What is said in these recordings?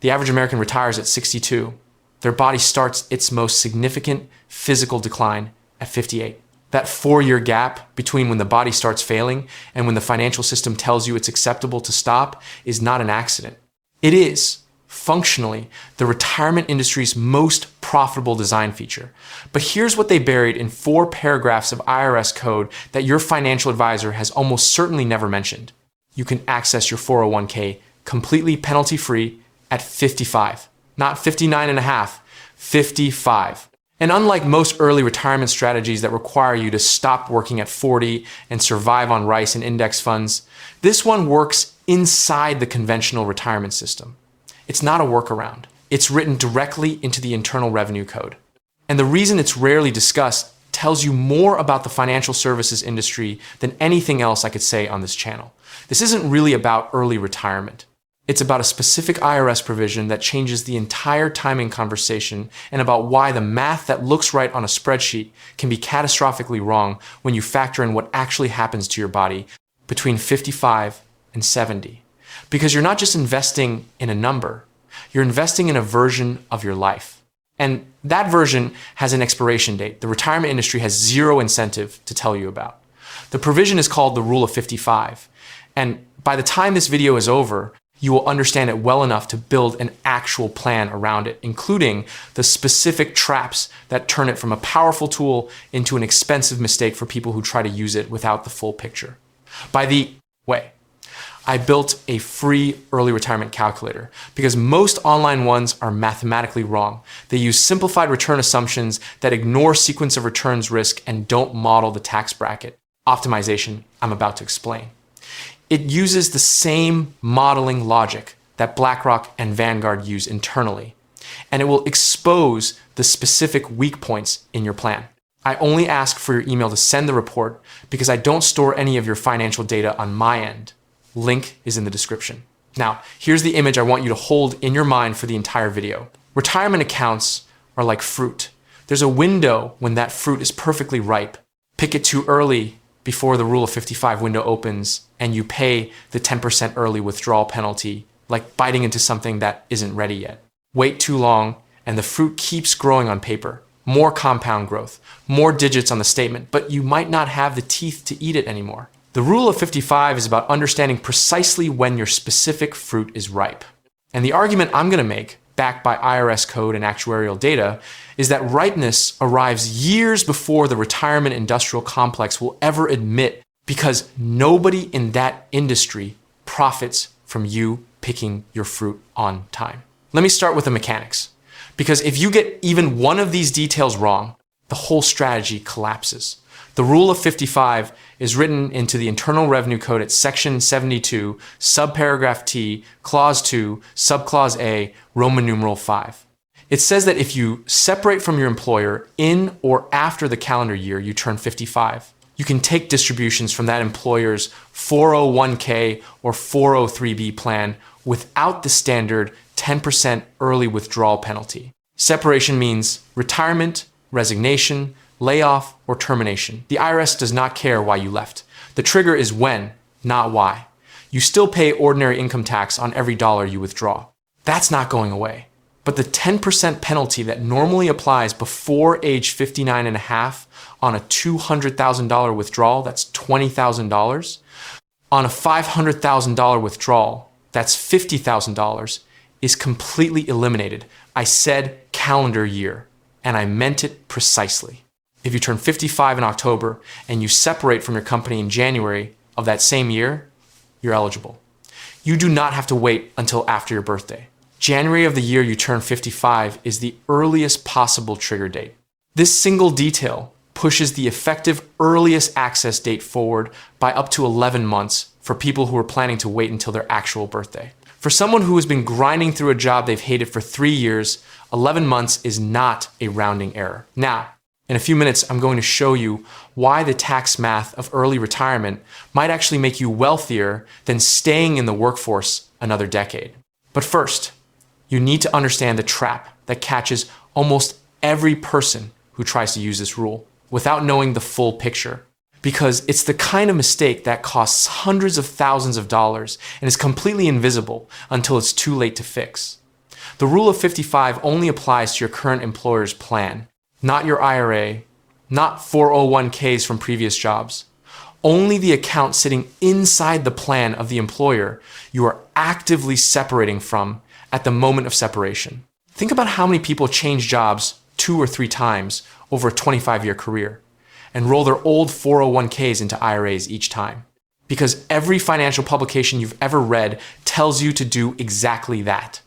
The average American retires at 62. Their body starts its most significant physical decline at 58. That 4-year gap between when the body starts failing and when the financial system tells you it's acceptable to stop is not an accident. It is, functionally, the retirement industry's most profitable design feature. But here's what they buried in 4 paragraphs of IRS code that your financial advisor has almost certainly never mentioned. You can access your 401k completely penalty-free at 55. Not 59 and a half, 55. And unlike most early retirement strategies that require you to stop working at 40 and survive on rice and index funds, this one works inside the conventional retirement system. It's not a workaround. It's written directly into the Internal Revenue Code. And the reason it's rarely discussed tells you more about the financial services industry than anything else I could say on this channel. This isn't really about early retirement. It's about a specific IRS provision that changes the entire timing conversation and about why the math that looks right on a spreadsheet can be catastrophically wrong when you factor in what actually happens to your body between 55 and 70. Because you're not just investing in a number, you're investing in a version of your life. And that version has an expiration date the retirement industry has zero incentive to tell you about. The provision is called the Rule of 55. And by the time this video is over, you will understand it well enough to build an actual plan around it, including the specific traps that turn it from a powerful tool into an expensive mistake for people who try to use it without the full picture. By the way, I built a free early retirement calculator because most online ones are mathematically wrong. They use simplified return assumptions that ignore sequence of returns risk and don't model the tax bracket optimization I'm about to explain. It uses the same modeling logic that BlackRock and Vanguard use internally, and it will expose the specific weak points in your plan. I only ask for your email to send the report because I don't store any of your financial data on my end. Link is in the description. Now, here's the image I want you to hold in your mind for the entire video. Retirement accounts are like fruit. There's a window when that fruit is perfectly ripe. Pick it too early before the Rule of 55 window opens and you pay the 10% early withdrawal penalty, like biting into something that isn't ready yet. Wait too long and the fruit keeps growing on paper. More compound growth, more digits on the statement, but you might not have the teeth to eat it anymore. The Rule of 55 is about understanding precisely when your specific fruit is ripe. And the argument I'm going to make, backed by IRS code and actuarial data, is that ripeness arrives years before the retirement industrial complex will ever admit, because nobody in that industry profits from you picking your fruit on time. Let me start with the mechanics, because if you get even one of these details wrong, the whole strategy collapses. The Rule of 55 is written into the Internal Revenue Code at Section 72, subparagraph T, Clause 2, subclause A, Roman numeral 5. It says that if you separate from your employer in or after the calendar year you turn 55, you can take distributions from that employer's 401k or 403b plan without the standard 10% early withdrawal penalty. Separation means retirement, resignation, layoff, or termination. The IRS does not care why you left. The trigger is when, not why. You still pay ordinary income tax on every dollar you withdraw. That's not going away. But the 10% penalty that normally applies before age 59 and a half on a $200,000 withdrawal, that's $20,000. On a $500,000 withdrawal, that's $50,000, is completely eliminated. I said calendar year, and I meant it precisely. If you turn 55 in October and you separate from your company in January of that same year, you're eligible. You do not have to wait until after your birthday. January of the year you turn 55 is the earliest possible trigger date. This single detail pushes the effective earliest access date forward by up to 11 months for people who are planning to wait until their actual birthday. For someone who has been grinding through a job they've hated for 3 years, 11 months is not a rounding error. Now, in a few minutes, I'm going to show you why the tax math of early retirement might actually make you wealthier than staying in the workforce another decade. But first, you need to understand the trap that catches almost every person who tries to use this rule without knowing the full picture. Because it's the kind of mistake that costs hundreds of thousands of dollars and is completely invisible until it's too late to fix. The rule of 55 only applies to your current employer's plan, not your IRA, not 401ks from previous jobs. Only the account sitting inside the plan of the employer you are actively separating from at the moment of separation. Think about how many people change jobs 2 or 3 times over a 25-year career and roll their old 401ks into IRAs each time. Because every financial publication you've ever read tells you to do exactly that.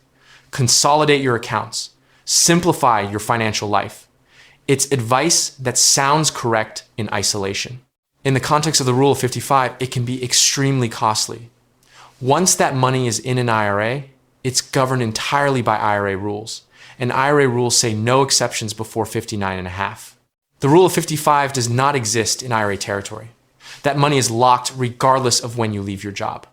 Consolidate your accounts. Simplify your financial life. It's advice that sounds correct in isolation. In the context of the rule of 55, it can be extremely costly. Once that money is in an IRA, it's governed entirely by IRA rules. And IRA rules say no exceptions before 59 and a half. The rule of 55 does not exist in IRA territory. That money is locked regardless of when you leave your job.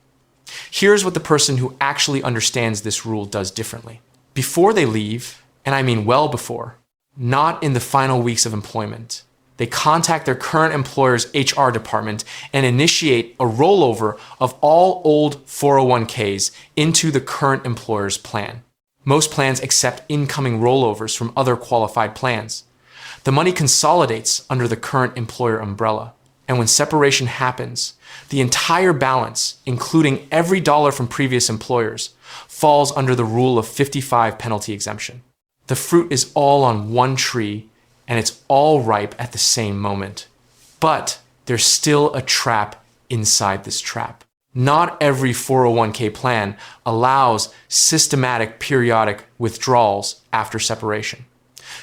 Here's what the person who actually understands this rule does differently. Before they leave, and I mean well before, not in the final weeks of employment, they contact their current employer's HR department and initiate a rollover of all old 401ks into the current employer's plan. Most plans accept incoming rollovers from other qualified plans. The money consolidates under the current employer umbrella. And when separation happens, the entire balance, including every dollar from previous employers, falls under the rule of 55 penalty exemption. The fruit is all on one tree, and it's all ripe at the same moment. But there's still a trap inside this trap. Not every 401k plan allows systematic periodic withdrawals after separation.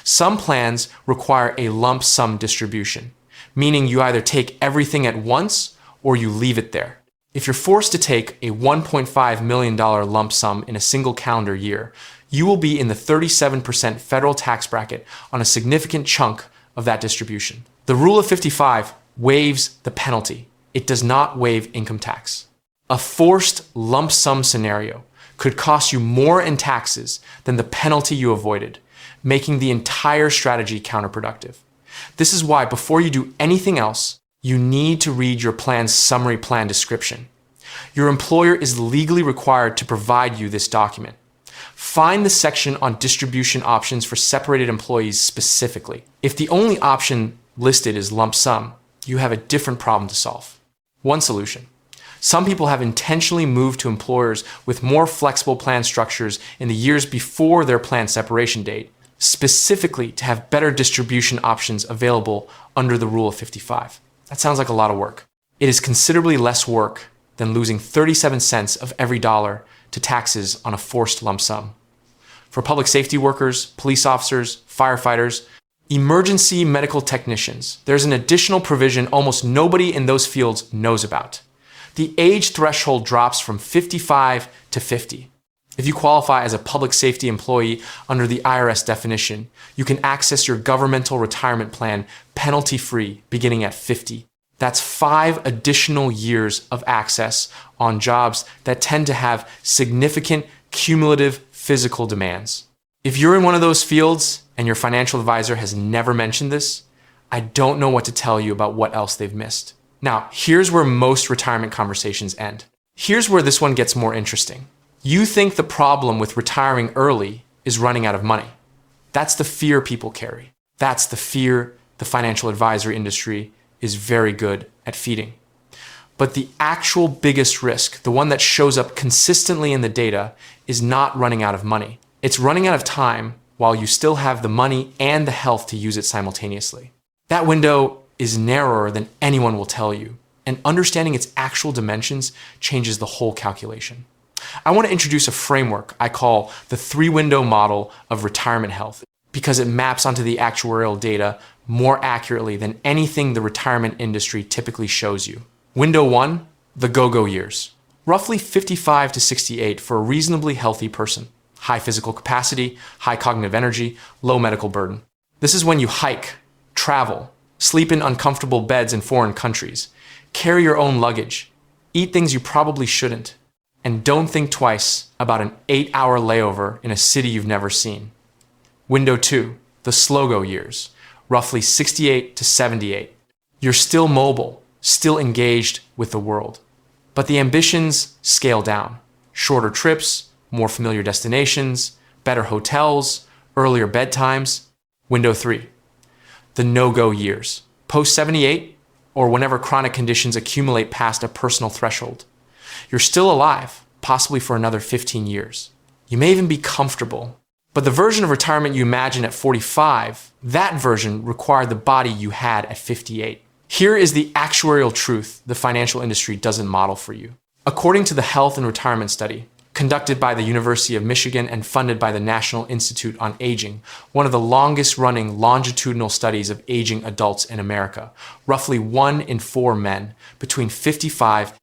Some plans require a lump sum distribution, meaning you either take everything at once or you leave it there. If you're forced to take a $1.5 million lump sum in a single calendar year, you will be in the 37% federal tax bracket on a significant chunk of that distribution. The rule of 55 waives the penalty. It does not waive income tax. A forced lump sum scenario could cost you more in taxes than the penalty you avoided, making the entire strategy counterproductive. This is why before you do anything else, you need to read your plan's summary plan description. Your employer is legally required to provide you this document. Find the section on distribution options for separated employees specifically. If the only option listed is lump sum, you have a different problem to solve. One solution. Some people have intentionally moved to employers with more flexible plan structures in the years before their plan separation date, specifically to have better distribution options available under the rule of 55. That sounds like a lot of work. It is considerably less work than losing 37 cents of every dollar to taxes on a forced lump sum. For public safety workers, police officers, firefighters, emergency medical technicians, there's an additional provision almost nobody in those fields knows about. The age threshold drops from 55 to 50. If you qualify as a public safety employee under the IRS definition, you can access your governmental retirement plan penalty-free beginning at 50. That's 5 additional years of access on jobs that tend to have significant cumulative physical demands. If you're in one of those fields and your financial advisor has never mentioned this, I don't know what to tell you about what else they've missed. Now, here's where most retirement conversations end. Here's where this one gets more interesting. You think the problem with retiring early is running out of money. That's the fear people carry. That's the fear the financial advisory industry is very good at feeding. But the actual biggest risk, the one that shows up consistently in the data, is not running out of money. It's running out of time while you still have the money and the health to use it simultaneously. That window is narrower than anyone will tell you, and understanding its actual dimensions changes the whole calculation. I want to introduce a framework I call the 3-window model of retirement health because it maps onto the actuarial data more accurately than anything the retirement industry typically shows you. Window 1, the go-go years. Roughly 55 to 68 for a reasonably healthy person. High physical capacity, high cognitive energy, low medical burden. This is when you hike, travel, sleep in uncomfortable beds in foreign countries, carry your own luggage, eat things you probably shouldn't, and don't think twice about an 8-hour layover in a city you've never seen. Window 2, the slow-go years, roughly 68 to 78. You're still mobile, still engaged with the world, but the ambitions scale down. Shorter trips, more familiar destinations, better hotels, earlier bedtimes. Window 3, the no-go years, post 78 or whenever chronic conditions accumulate past a personal threshold. You're still alive, possibly for another 15 years. You may even be comfortable, but the version of retirement you imagine at 45, that version required the body you had at 58. Here is the actuarial truth the financial industry doesn't model for you. According to the Health and Retirement Study, conducted by the University of Michigan and funded by the National Institute on Aging, one of the longest-running longitudinal studies of aging adults in America, roughly 1 in 4 men between 65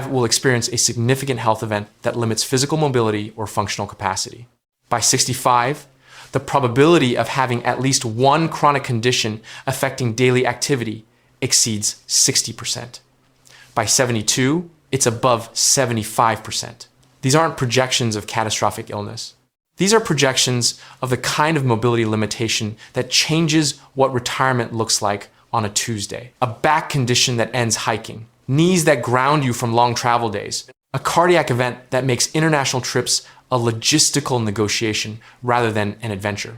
will experience a significant health event that limits physical mobility or functional capacity. By 65, the probability of having at least one chronic condition affecting daily activity exceeds 60%. By 72, it's above 75%. These aren't projections of catastrophic illness. These are projections of the kind of mobility limitation that changes what retirement looks like on a Tuesday. A back condition that ends hiking, knees that ground you from long travel days, a cardiac event that makes international trips a logistical negotiation rather than an adventure.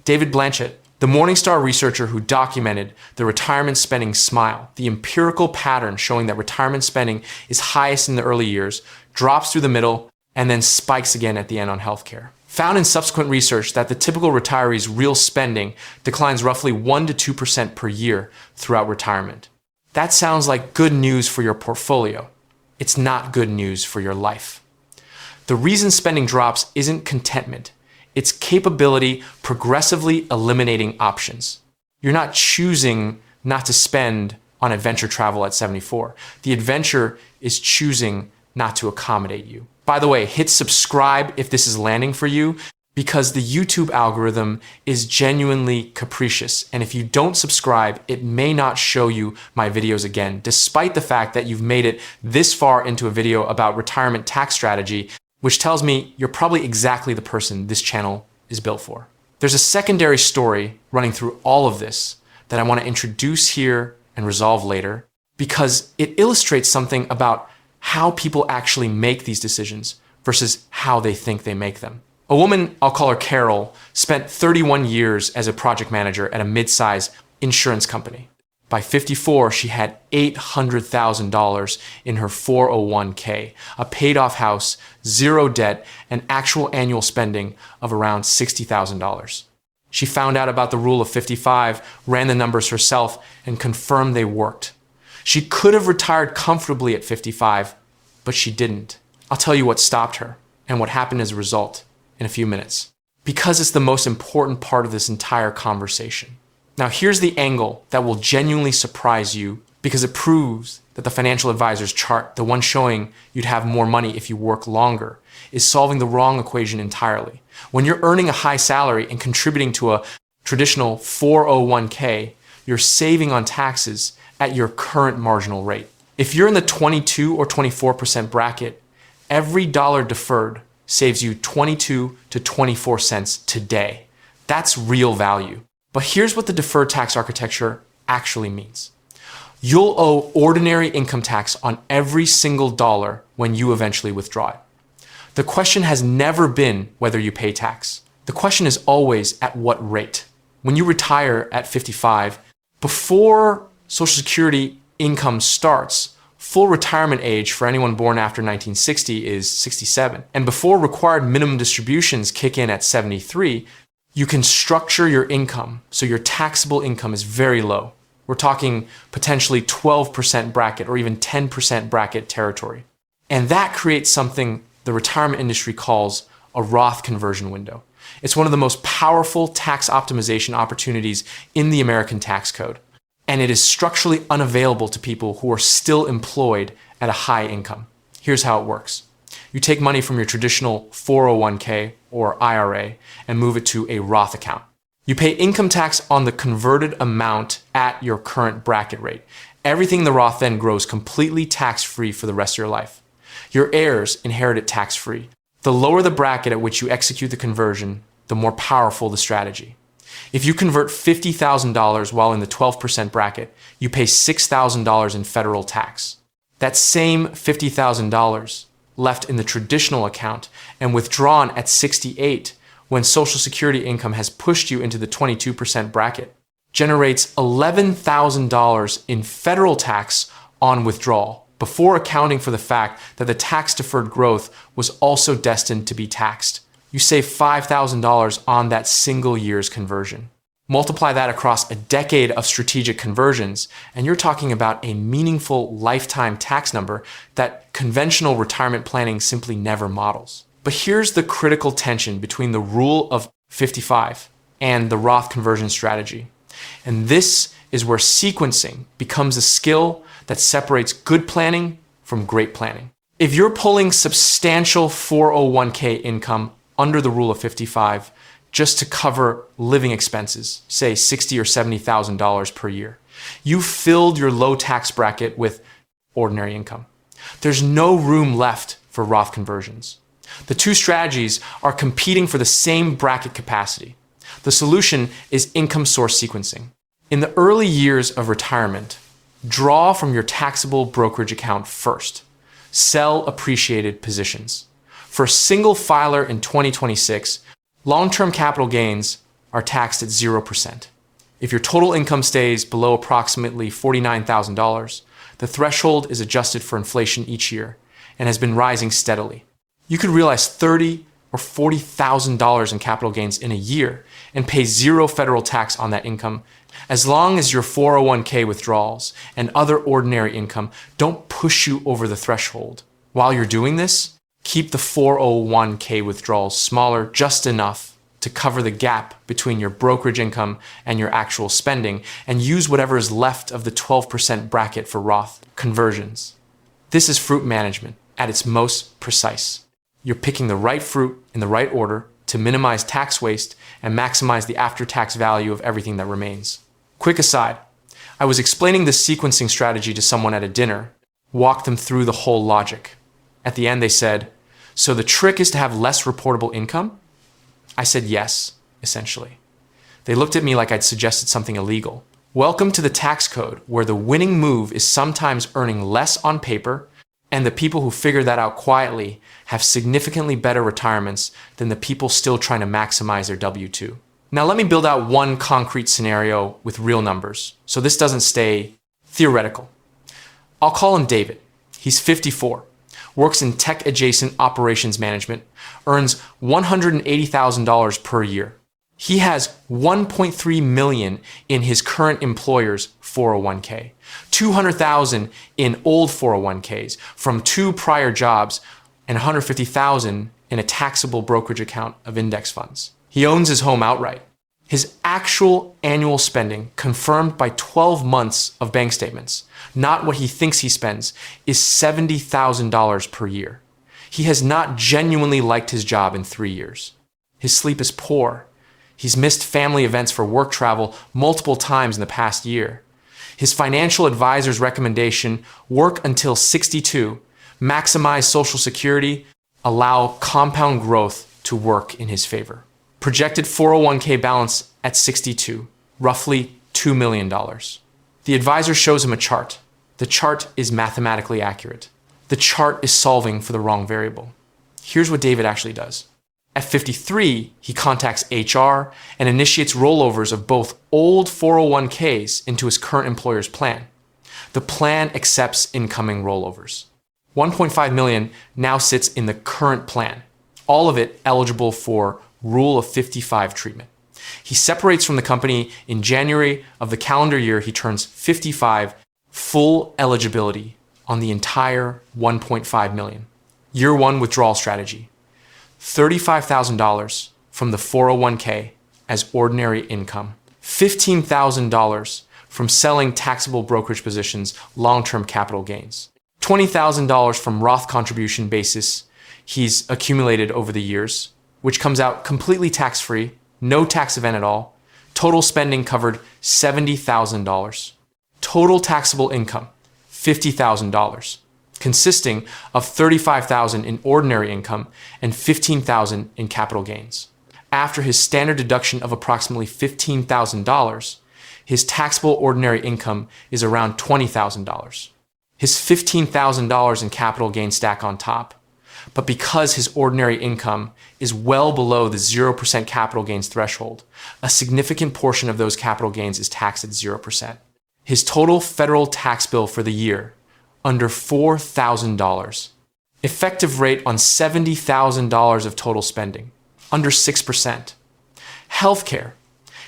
David Blanchett, the Morningstar researcher who documented the retirement spending smile, the empirical pattern showing that retirement spending is highest in the early years, drops through the middle, and then spikes again at the end on healthcare, found in subsequent research that the typical retiree's real spending declines roughly 1 to 2% per year throughout retirement. That sounds like good news for your portfolio. It's not good news for your life. The reason spending drops isn't contentment. It's capability progressively eliminating options. You're not choosing not to spend on adventure travel at 74. The adventure is choosing not to accommodate you. By the way, hit subscribe if this is landing for you, because the YouTube algorithm is genuinely capricious. And if you don't subscribe, it may not show you my videos again, despite the fact that you've made it this far into a video about retirement tax strategy, which tells me you're probably exactly the person this channel is built for. There's a secondary story running through all of this that I want to introduce here and resolve later, because it illustrates something about how people actually make these decisions versus how they think they make them. A woman, I'll call her Carol, spent 31 years as a project manager at a mid-size insurance company. By 54, she had $800,000 in her 401k, a paid-off house, zero debt, and actual annual spending of around $60,000. She found out about the rule of 55, ran the numbers herself, and confirmed they worked. She could have retired comfortably at 55, but she didn't. I'll tell you what stopped her and what happened as a result in a few minutes, because it's the most important part of this entire conversation. Now, here's the angle that will genuinely surprise you, because it proves that the financial advisor's chart, the one showing you'd have more money if you work longer, is solving the wrong equation entirely. When you're earning a high salary and contributing to a traditional 401k, you're saving on taxes at your current marginal rate. If you're in the 22 or 24% bracket, every dollar deferred saves you 22 to 24 cents today. That's real value. But here's what the deferred tax architecture actually means. You'll owe ordinary income tax on every single dollar when you eventually withdraw it. The question has never been whether you pay tax. The question is always at what rate. When you retire at 55, before Social Security income starts, full retirement age for anyone born after 1960 is 67. And before required minimum distributions kick in at 73, you can structure your income so your taxable income is very low. We're talking potentially 12% bracket or even 10% bracket territory. And that creates something the retirement industry calls a Roth conversion window. It's one of the most powerful tax optimization opportunities in the American tax code. And it is structurally unavailable to people who are still employed at a high income. Here's how it works. You take money from your traditional 401k or IRA and move it to a Roth account. You pay income tax on the converted amount at your current bracket rate. Everything in the Roth then grows completely tax-free for the rest of your life. Your heirs inherit it tax-free. The lower the bracket at which you execute the conversion, the more powerful the strategy. If you convert $50,000 while in the 12% bracket, you pay $6,000 in federal tax. That same $50,000 left in the traditional account and withdrawn at 68 when Social Security income has pushed you into the 22% bracket generates $11,000 in federal tax on withdrawal, before accounting for the fact that the tax-deferred growth was also destined to be taxed. You save $5,000 on that single year's conversion. Multiply that across a decade of strategic conversions, and you're talking about a meaningful lifetime tax number that conventional retirement planning simply never models. But here's the critical tension between the rule of 55 and the Roth conversion strategy. And this is where sequencing becomes a skill that separates good planning from great planning. If you're pulling substantial 401k income under the rule of 55 just to cover living expenses, say $60,000 or $70,000 per year, you've filled your low tax bracket with ordinary income. There's no room left for Roth conversions. The two strategies are competing for the same bracket capacity. The solution is income source sequencing. In the early years of retirement, draw from your taxable brokerage account first. Sell appreciated positions. For a single filer in 2026, long-term capital gains are taxed at 0%. If your total income stays below approximately $49,000, the threshold is adjusted for inflation each year and has been rising steadily. You could realize $30,000 or $40,000 in capital gains in a year and pay zero federal tax on that income, as long as your 401k withdrawals and other ordinary income don't push you over the threshold. While you're doing this, keep the 401k withdrawals smaller just enough to cover the gap between your brokerage income and your actual spending, and use whatever is left of the 12% bracket for Roth conversions. This is fruit management at its most precise. You're picking the right fruit in the right order to minimize tax waste and maximize the after-tax value of everything that remains. Quick aside, I was explaining this sequencing strategy to someone at a dinner, walked them through the whole logic. At the end they said, "So the trick is to have less reportable income?" I said yes, essentially. They looked at me like I'd suggested something illegal. Welcome to the tax code, where the winning move is sometimes earning less on paper, and the people who figure that out quietly have significantly better retirements than the people still trying to maximize their W-2. Now let me build out one concrete scenario with real numbers, so this doesn't stay theoretical. I'll call him David. He's 54, works in tech-adjacent operations management, earns $180,000 per year. He has $1.3 million in his current employer's 401k, $200,000 in old 401ks from 2 prior jobs, and $150,000 in a taxable brokerage account of index funds. He owns his home outright. His actual annual spending, confirmed by 12 months of bank statements, not what he thinks he spends, is $70,000 per year. He has not genuinely liked his job in 3 years. His sleep is poor. He's missed family events for work travel multiple times in the past year. His financial advisor's recommendation, work until 62, maximize Social Security, allow compound growth to work in his favor. Projected 401k balance at 62, roughly $2 million. The advisor shows him a chart. The chart is mathematically accurate. The chart is solving for the wrong variable. Here's what David actually does. At 53, he contacts HR and initiates rollovers of both old 401ks into his current employer's plan. The plan accepts incoming rollovers. $1.5 million now sits in the current plan, all of it eligible for Rule of 55 treatment. He separates from the company in January of the calendar year he turns 55, full eligibility on the entire $1.5 million. Year 1 withdrawal strategy. $35,000 from the 401k as ordinary income. $15,000 from selling taxable brokerage positions, long-term capital gains. $20,000 from Roth contribution basis he's accumulated over the years, which comes out completely tax-free, no tax event at all. Total spending covered $70,000. Total taxable income, $50,000. Consisting of $35,000 in ordinary income and $15,000 in capital gains. After his standard deduction of approximately $15,000, his taxable ordinary income is around $20,000. His $15,000 in capital gain stack on top But because his ordinary income is well below the 0% capital gains threshold, a significant portion of those capital gains is taxed at 0%. His total federal tax bill for the year, under $4,000. Effective rate on $70,000 of total spending, under 6%. Healthcare.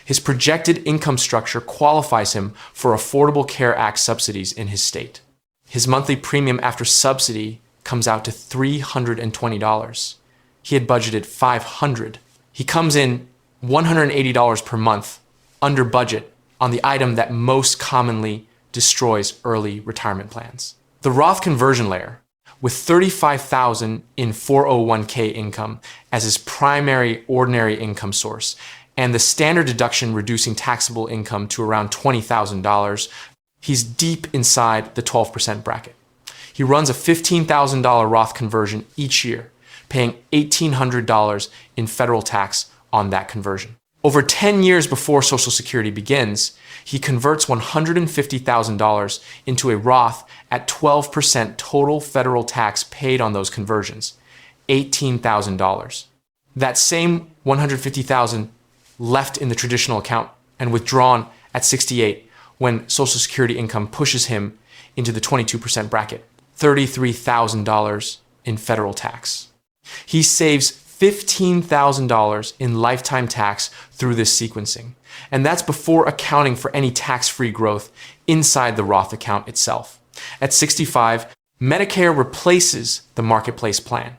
His projected income structure qualifies him for Affordable Care Act subsidies in his state. His monthly premium after subsidy comes out to $320. He had budgeted $500. He comes in $180 per month under budget on the item that most commonly destroys early retirement plans. The Roth conversion layer, with $35,000 in 401k income as his primary ordinary income source, and the standard deduction reducing taxable income to around $20,000, he's deep inside the 12% bracket. He runs a $15,000 Roth conversion each year, paying $1,800 in federal tax on that conversion. Over 10 years before Social Security begins, he converts $150,000 into a Roth at 12% total federal tax paid on those conversions, $18,000. That same $150,000 left in the traditional account and withdrawn at 68 when Social Security income pushes him into the 22% bracket, $33,000 in federal tax. He saves $15,000 in lifetime tax through this sequencing, and that's before accounting for any tax-free growth inside the Roth account itself. At 65, Medicare replaces the marketplace plan.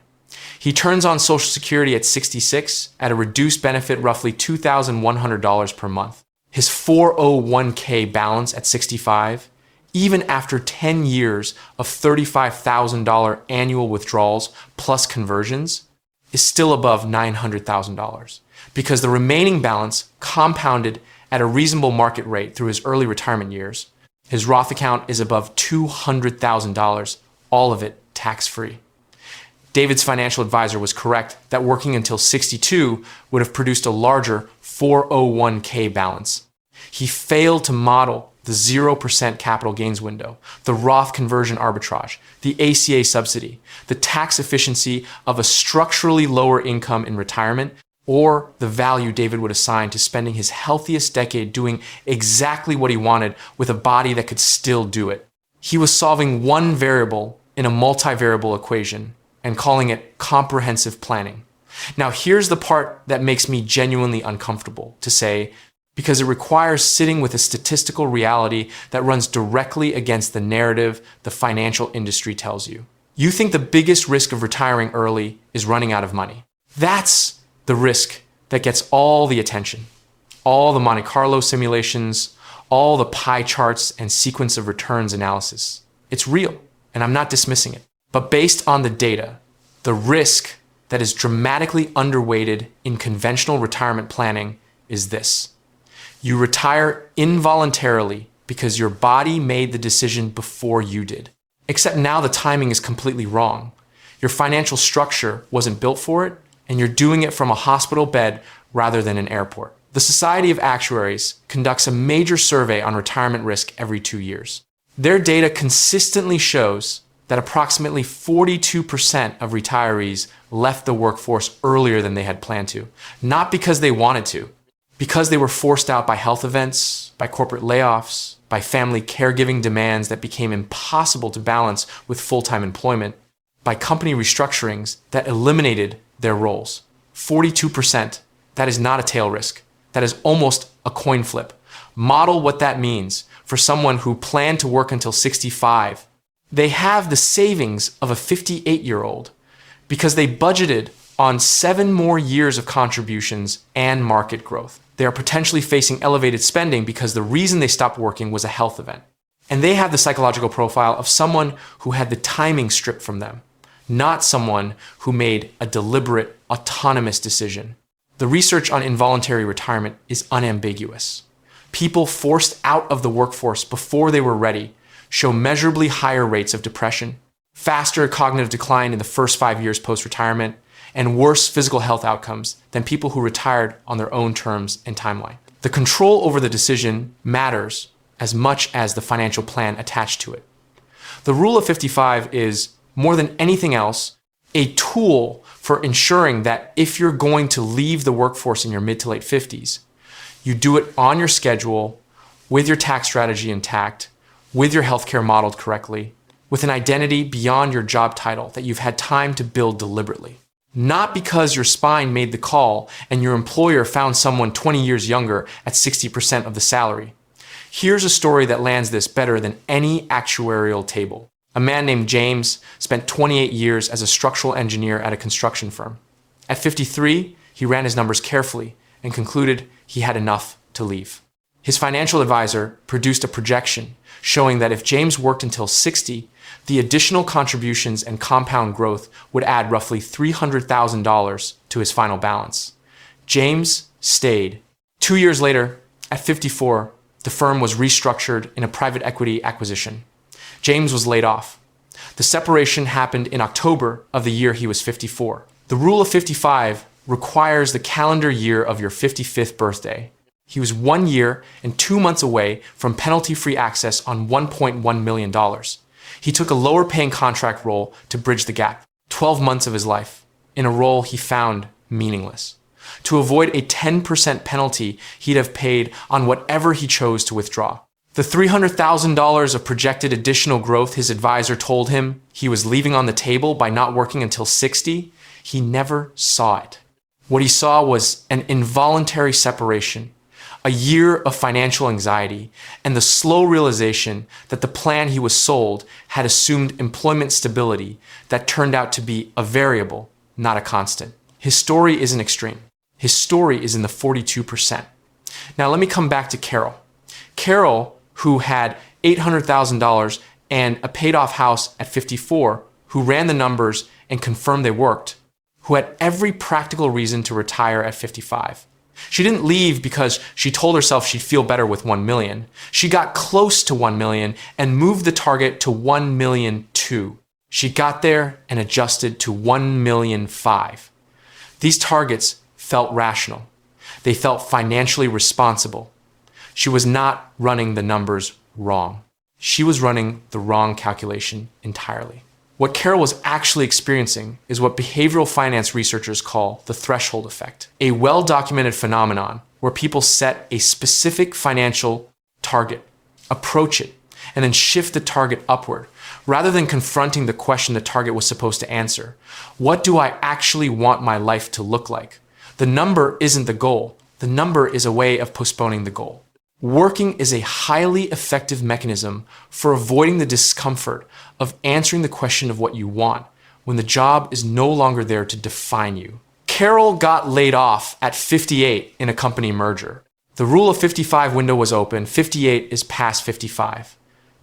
He turns on Social Security at 66 at a reduced benefit, roughly $2,100 per month. His 401k balance at 65, even after 10 years of $35,000 annual withdrawals plus conversions, is still above $900,000 because the remaining balance compounded at a reasonable market rate through his early retirement years. His Roth account is above $200,000, all of it tax-free. David's financial advisor was correct that working until 62 would have produced a larger 401k balance. He failed to model the 0% capital gains window, the Roth conversion arbitrage, the ACA subsidy, the tax efficiency of a structurally lower income in retirement, or the value David would assign to spending his healthiest decade doing exactly what he wanted with a body that could still do it. He was solving one variable in a multivariable equation and calling it comprehensive planning. Now, here's the part that makes me genuinely uncomfortable to say, because it requires sitting with a statistical reality that runs directly against the narrative the financial industry tells you. You think the biggest risk of retiring early is running out of money. That's the risk that gets all the attention, all the Monte Carlo simulations, all the pie charts and sequence of returns analysis. It's real, and I'm not dismissing it. But based on the data, the risk that is dramatically underweighted in conventional retirement planning is this. You retire involuntarily because your body made the decision before you did. Except now the timing is completely wrong. Your financial structure wasn't built for it, and you're doing it from a hospital bed rather than an airport. The Society of Actuaries conducts a major survey on retirement risk every 2 years. Their data consistently shows that approximately 42% of retirees left the workforce earlier than they had planned to, not because they wanted to, because they were forced out by health events, by corporate layoffs, by family caregiving demands that became impossible to balance with full-time employment, by company restructurings that eliminated their roles. 42%, that is not a tail risk. That is almost a coin flip. Model what that means for someone who planned to work until 65. They have the savings of a 58-year-old because they budgeted on 7 more years of contributions and market growth. They are potentially facing elevated spending because the reason they stopped working was a health event. And they have the psychological profile of someone who had the timing stripped from them, not someone who made a deliberate, autonomous decision. The research on involuntary retirement is unambiguous. People forced out of the workforce before they were ready show measurably higher rates of depression, faster cognitive decline in the first 5 years post-retirement, and worse physical health outcomes than people who retired on their own terms and timeline. The control over the decision matters as much as the financial plan attached to it. The rule of 55 is, more than anything else, a tool for ensuring that if you're going to leave the workforce in your mid to late 50s, you do it on your schedule, with your tax strategy intact, with your healthcare modeled correctly, with an identity beyond your job title that you've had time to build deliberately. Not because your spine made the call and your employer found someone 20 years younger at 60% of the salary. Here's a story that lands this better than any actuarial table. A man named James spent 28 years as a structural engineer at a construction firm. At 53, he ran his numbers carefully and concluded he had enough to leave. His financial advisor produced a projection showing that if James worked until 60, the additional contributions and compound growth would add roughly $300,000 to his final balance. James stayed. 2 years later, at 54, the firm was restructured in a private equity acquisition. James was laid off. The separation happened in October of the year he was 54. The rule of 55 requires the calendar year of your 55th birthday. He was 1 year and 2 months away from penalty-free access on $1.1 million. He took a lower-paying contract role to bridge the gap, 12 months of his life, in a role he found meaningless. To avoid a 10% penalty he'd have paid on whatever he chose to withdraw. The $300,000 of projected additional growth his advisor told him he was leaving on the table by not working until 60, he never saw it. What he saw was an involuntary separation, a year of financial anxiety, and the slow realization that the plan he was sold had assumed employment stability that turned out to be a variable, not a constant. His story isn't extreme. His story is in the 42%. Now let me come back to Carol. Carol, who had $800,000 and a paid-off house at 54, who ran the numbers and confirmed they worked, who had every practical reason to retire at 55. She didn't leave because she told herself she'd feel better with 1 million. She got close to 1 million and moved the target to 1 million 2. She got there and adjusted to 1 million 5. These targets felt rational. They felt financially responsible. She was not running the numbers wrong. She was running the wrong calculation entirely. What Carol was actually experiencing is what behavioral finance researchers call the threshold effect, a well-documented phenomenon where people set a specific financial target, approach it, and then shift the target upward, rather than confronting the question the target was supposed to answer. What do I actually want my life to look like? The number isn't the goal. The number is a way of postponing the goal. Working is a highly effective mechanism for avoiding the discomfort of answering the question of what you want when the job is no longer there to define you. Carol got laid off at 58 in a company merger. The rule of 55 window was open. 58 is past 55.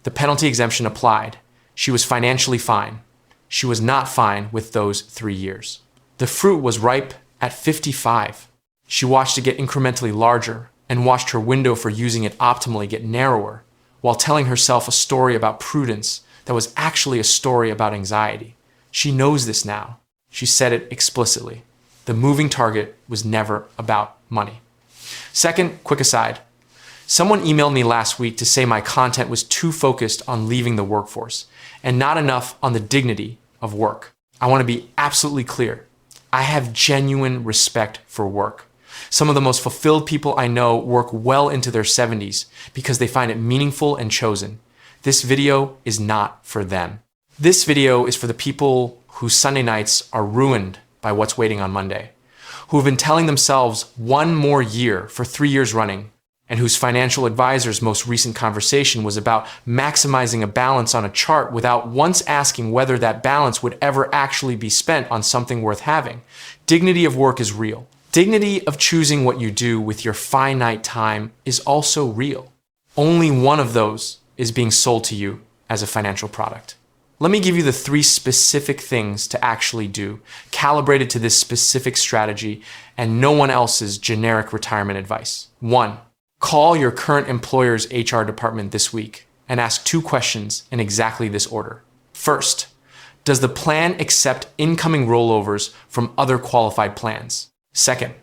The penalty exemption applied. She was financially fine. She was not fine with those 3 years. The fruit was ripe at 55. She watched it get incrementally larger and watched her window for using it optimally get narrower, while telling herself a story about prudence that was actually a story about anxiety. She knows this now. She said it explicitly. The moving target was never about money. Second, quick aside. Someone emailed me last week to say my content was too focused on leaving the workforce and not enough on the dignity of work. I want to be absolutely clear. I have genuine respect for work. Some of the most fulfilled people I know work well into their 70s because they find it meaningful and chosen. This video is not for them. This video is for the people whose Sunday nights are ruined by what's waiting on Monday, who have been telling themselves 1 more year for 3 years running, and whose financial advisor's most recent conversation was about maximizing a balance on a chart without once asking whether that balance would ever actually be spent on something worth having. Dignity of work is real. Dignity of choosing what you do with your finite time is also real. Only one of those is being sold to you as a financial product. Let me give you the 3 specific things to actually do, calibrated to this specific strategy and no one else's generic retirement advice. 1. Call your current employer's HR department this week and ask 2 questions in exactly this order. First, does the plan accept incoming rollovers from other qualified plans? Second,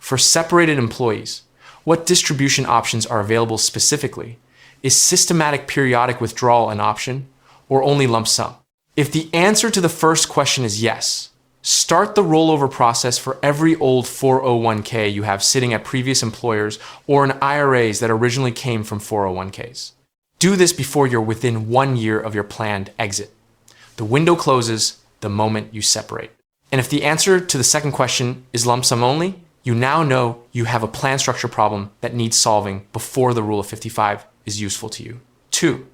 for separated employees, what distribution options are available specifically? Is systematic periodic withdrawal an option or only lump sum? If the answer to the first question is yes, start the rollover process for every old 401k you have sitting at previous employers or in IRAs that originally came from 401ks. Do this before you're within 1 year of your planned exit. The window closes the moment you separate. And if the answer to the second question is lump sum only, you now know you have a plan structure problem that needs solving before the rule of 55 is useful to you. 2.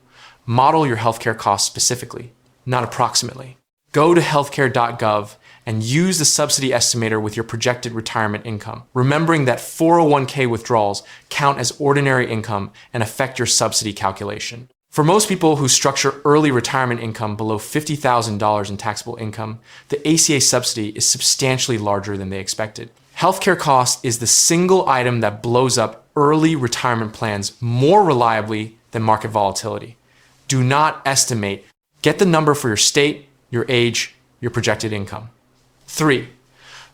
Model your healthcare costs specifically, not approximately. Go to healthcare.gov and use the subsidy estimator with your projected retirement income, remembering that 401k withdrawals count as ordinary income and affect your subsidy calculation. For most people who structure early retirement income below $50,000 in taxable income, the ACA subsidy is substantially larger than they expected. Healthcare cost is the single item that blows up early retirement plans more reliably than market volatility. Do not estimate. Get the number for your state, your age, your projected income. 3.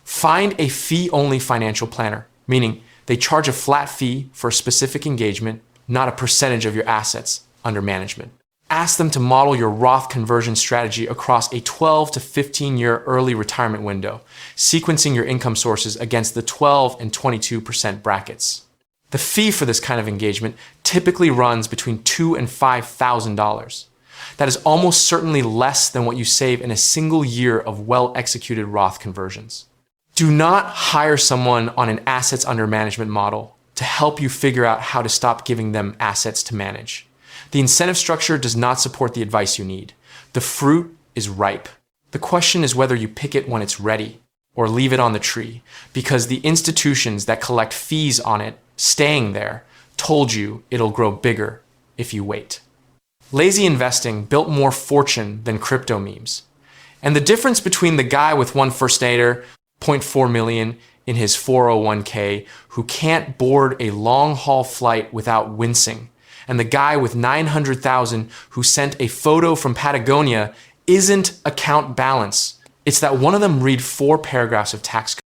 Find a fee-only financial planner, meaning they charge a flat fee for a specific engagement, not a percentage of your assets under management. Ask them to model your Roth conversion strategy across a 12 to 15-year early retirement window, sequencing your income sources against the 12 and 22% brackets. The fee for this kind of engagement typically runs between $2,000 and $5,000. That is almost certainly less than what you save in a single year of well-executed Roth conversions. Do not hire someone on an assets under management model to help you figure out how to stop giving them assets to manage. The incentive structure does not support the advice you need. The fruit is ripe. The question is whether you pick it when it's ready or leave it on the tree, because the institutions that collect fees on it, staying there, told you it'll grow bigger if you wait. Lazy investing built more fortune than crypto memes. And the difference between the guy with one first aider, 0.4 million in his 401k, who can't board a long-haul flight without wincing, and the guy with 900,000 who sent a photo from Patagonia isn't account balance. It's that one of them read 4 paragraphs of tax code